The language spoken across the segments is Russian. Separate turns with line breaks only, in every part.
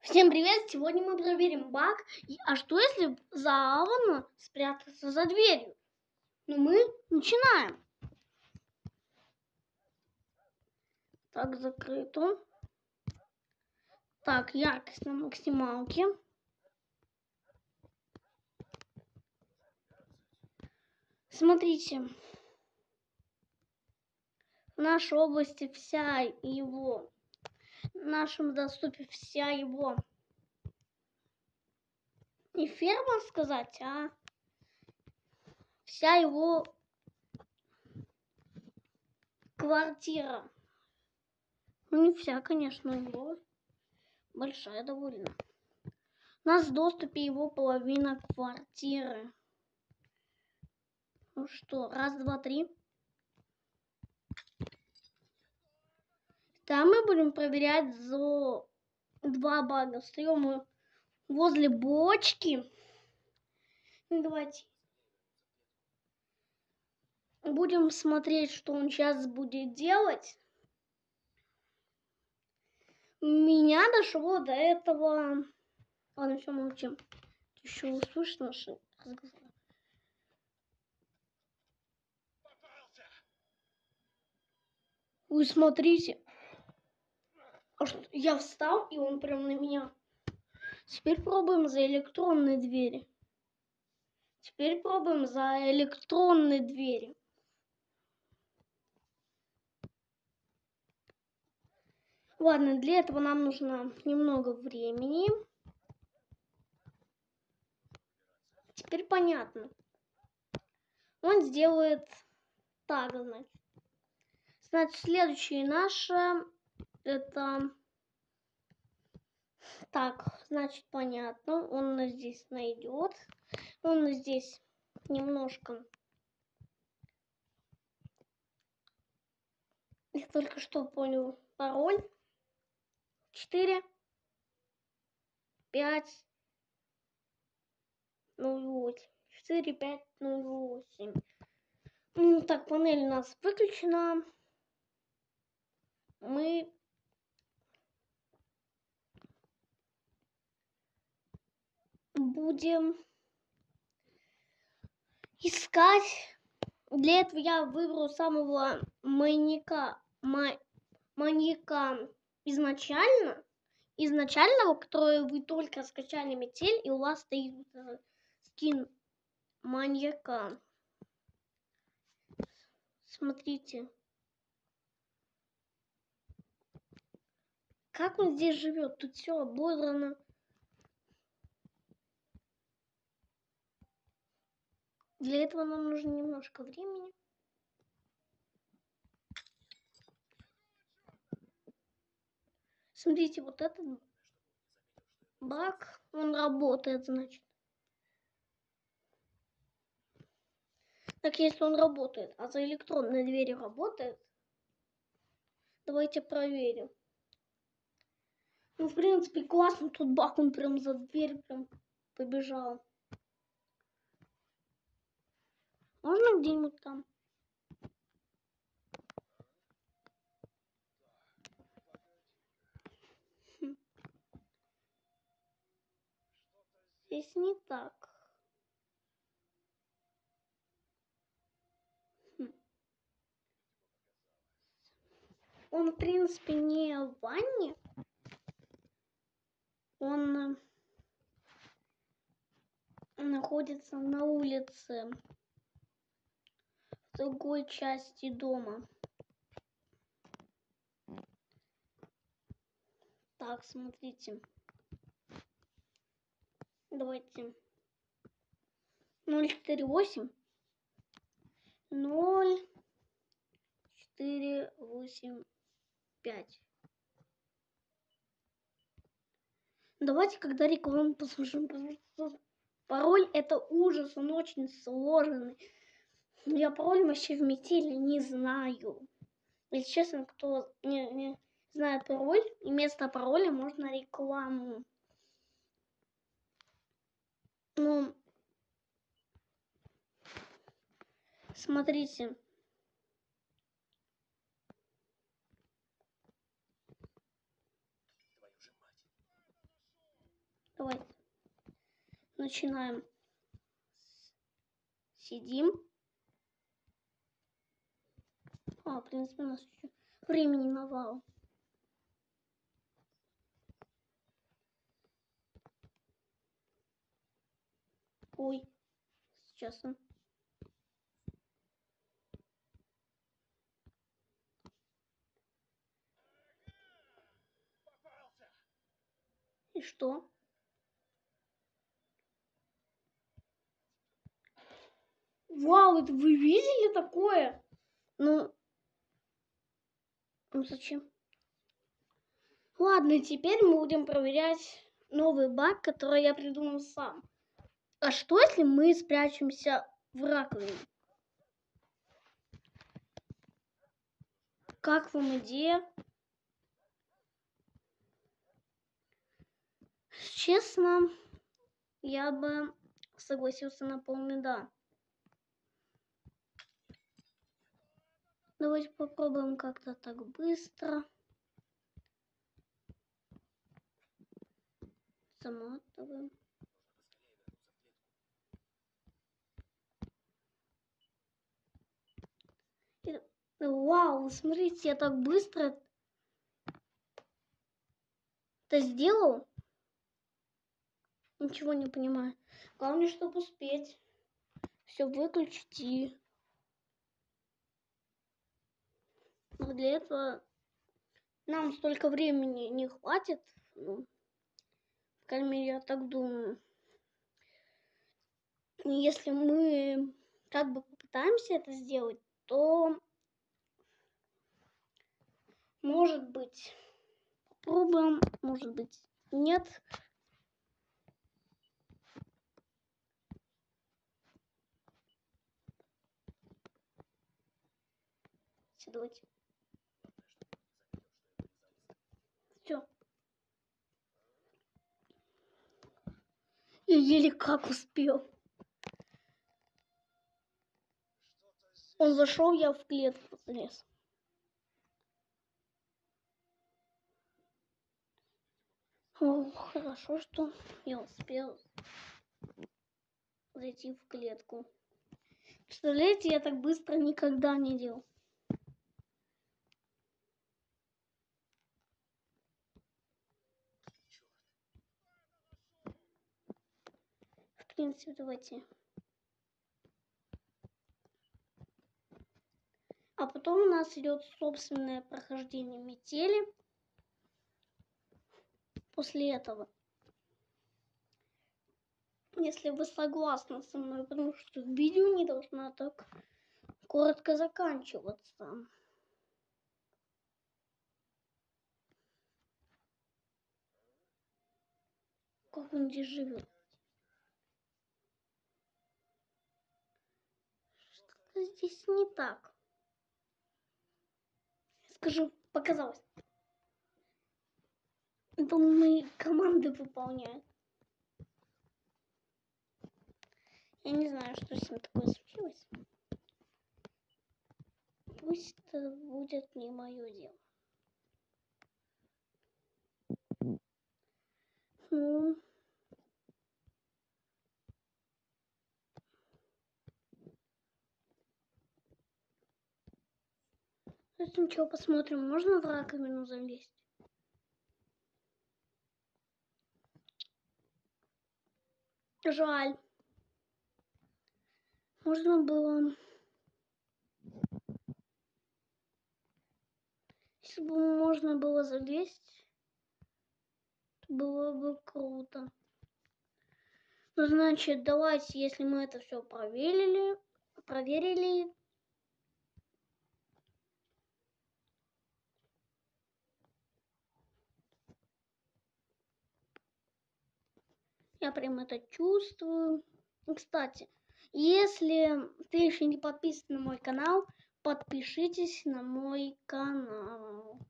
Всем привет! Сегодня мы проверим баг. А что если за Алана спрятаться за дверью? Ну мы начинаем. Так, закрыто. Так, яркость на максималке. Смотрите. В нашей области вся его... В нашем доступе вся его... Не ферма сказать, а... Вся его... квартира. Ну не вся, конечно, его. Большая довольно. У нас в доступе его половина квартиры. Ну что, раз, два, три. Там мы будем проверять за 2 бага. Встаем мы возле бочки. Давайте. Будем смотреть, что он сейчас будет делать. Меня дошло до этого... Ладно, все, молчим. Еще услышишь наши разговоры. Вы смотрите. Я встал, и он прям на меня. Теперь пробуем за электронные двери. Теперь пробуем за электронные двери. Ладно, для этого нам нужно немного времени. Теперь понятно. Он сделает так, значит. Значит, следующее наше это... Так, значит, понятно. Он нас здесь найдет. Он нас здесь немножко... Я только что понял пароль. 4, 5, 08. 4, 5, 08. Так, панель у нас выключена. Мы будем искать. Для этого я выберу самого маньяка изначального, который вы только скачали метель, и у вас стоит скин маньяка. Смотрите. Как он здесь живет? Тут все ободрано. Для этого нам нужно немножко времени. Смотрите, вот этот баг, он работает, значит. Так, если он работает, а за электронные двери работает, давайте проверим. Ну, в принципе, классно тут баг, он прям за дверь прям побежал. Можно где-нибудь там? Здесь не так. Он, в принципе, не в ванне. Он находится на улице, в другой части дома. Так, смотрите. Давайте. 048 0485. Давайте, когда рекламу послушаем, пароль это ужас, он очень сложный. Я пароль вообще в метели не знаю. Если честно, кто не знает пароль, и вместо пароля можно рекламу. Ну, смотрите. Давайте начинаем. Сидим. В принципе, у нас еще времени навал. Ой, сейчас он. И что? Вау, это вы видели такое? Ну зачем? Ладно, теперь мы будем проверять новый баг, который я придумал сам. А что, если мы спрячемся в раковине? Как вам идея? Честно, я бы согласился на полный да. Давайте попробуем как-то так быстро. Заматываем. Вау, смотрите, я так быстро это сделал. Ничего не понимаю. Главное, чтобы успеть все выключить и... Но для этого нам столько времени не хватит. Ну, по крайней мере, я так думаю. Если мы как бы попытаемся это сделать, то может быть попробуем, может быть нет. Давайте. Все. Я еле как успел. Он зашел, я в клетку залез. О, хорошо, что я успел зайти в клетку. Представляете, я так быстро никогда не делал. В принципе, давайте. А потом у нас идет собственное прохождение метели. После этого. Если вы согласны со мной, потому что видео не должно так коротко заканчиваться. Как он здесь живет? Что-то здесь не так. Скажу, показалось. Это мои команды выполняют. Я не знаю, что с ним такое случилось. Пусть это будет не мое дело. Ничего, посмотрим, можно в раковину залезть? Жаль. Можно было... Если бы можно было залезть, то было бы круто. Ну, значит, давайте, если мы это все проверили, я прям это чувствую. Кстати, если ты еще не подписан на мой канал, подпишитесь на мой канал.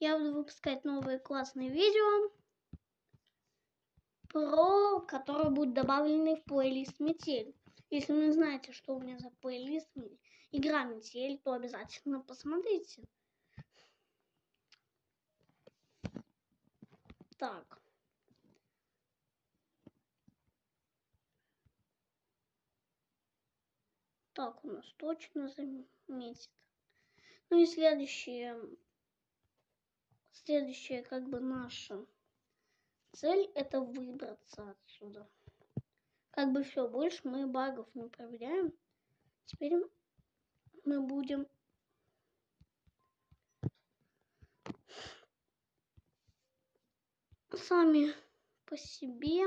Я буду выпускать новые классные видео, которые будут добавлены в плейлист Метель. Если вы не знаете, что у меня за плейлист игра Метель, то обязательно посмотрите. Так. Так, у нас точно заметит. Ну и следующее как бы наша цель это выбраться отсюда. Как бы все, больше мы багов не проверяем. Теперь мы будем сами по себе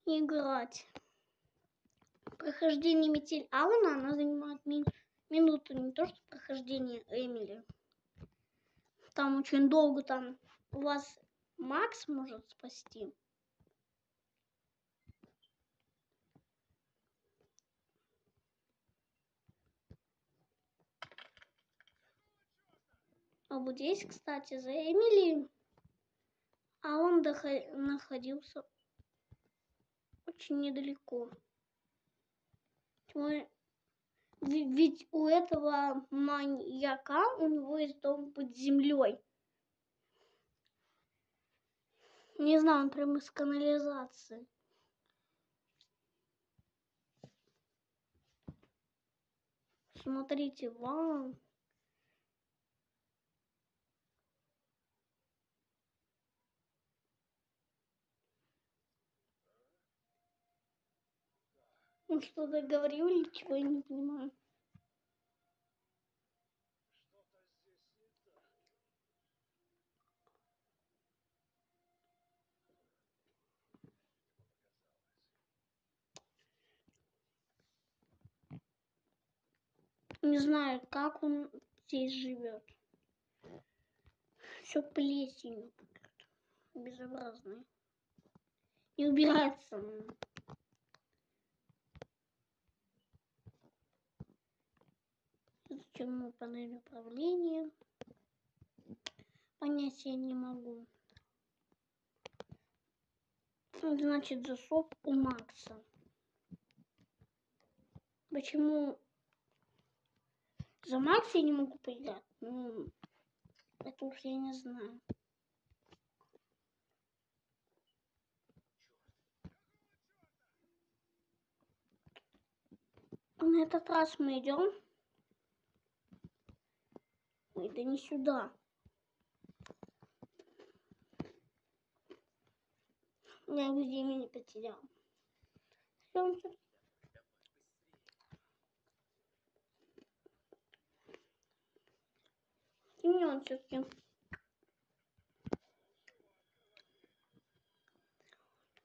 играть. Прохождение метель Алана, она занимает минуту, не то что прохождение Эмили. Там очень долго, там вас Макс может спасти. А вот здесь, кстати, за Эмили, а он находился очень недалеко. Ведь у этого маньяка у него есть дом под землей. Не знаю, он прям из канализации. Смотрите, вау. Он что-то говорил или чего, я не понимаю. Не знаю, как он здесь живет. Все плесенью безобразное. И убирается. Зачем ему панель управления? Понять я не могу. Значит, засов у Макса. Почему за Макса я не могу поиграть? Ну, это уж я не знаю. На этот раз мы идем. Ой, да не сюда. Я времени потерял. И мне он все-таки.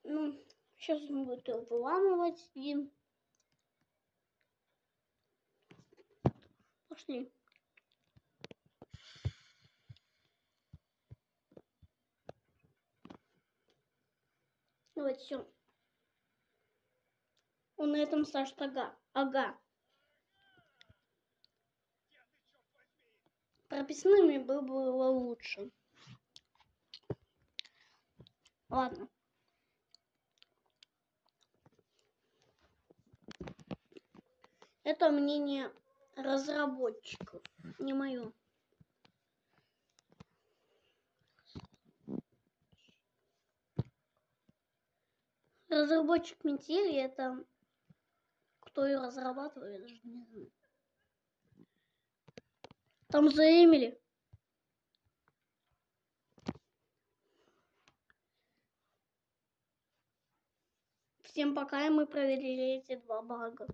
Ну, сейчас он будет его выламывать и... Пошли. Вот все. Он на этом Саш ага. Прописными было лучше. Ладно. Это мнение разработчиков, не мое. Разработчик метели это кто ее разрабатывает, я даже не знаю. Там за Эмили. Всем пока, и мы проверили эти 2 бага.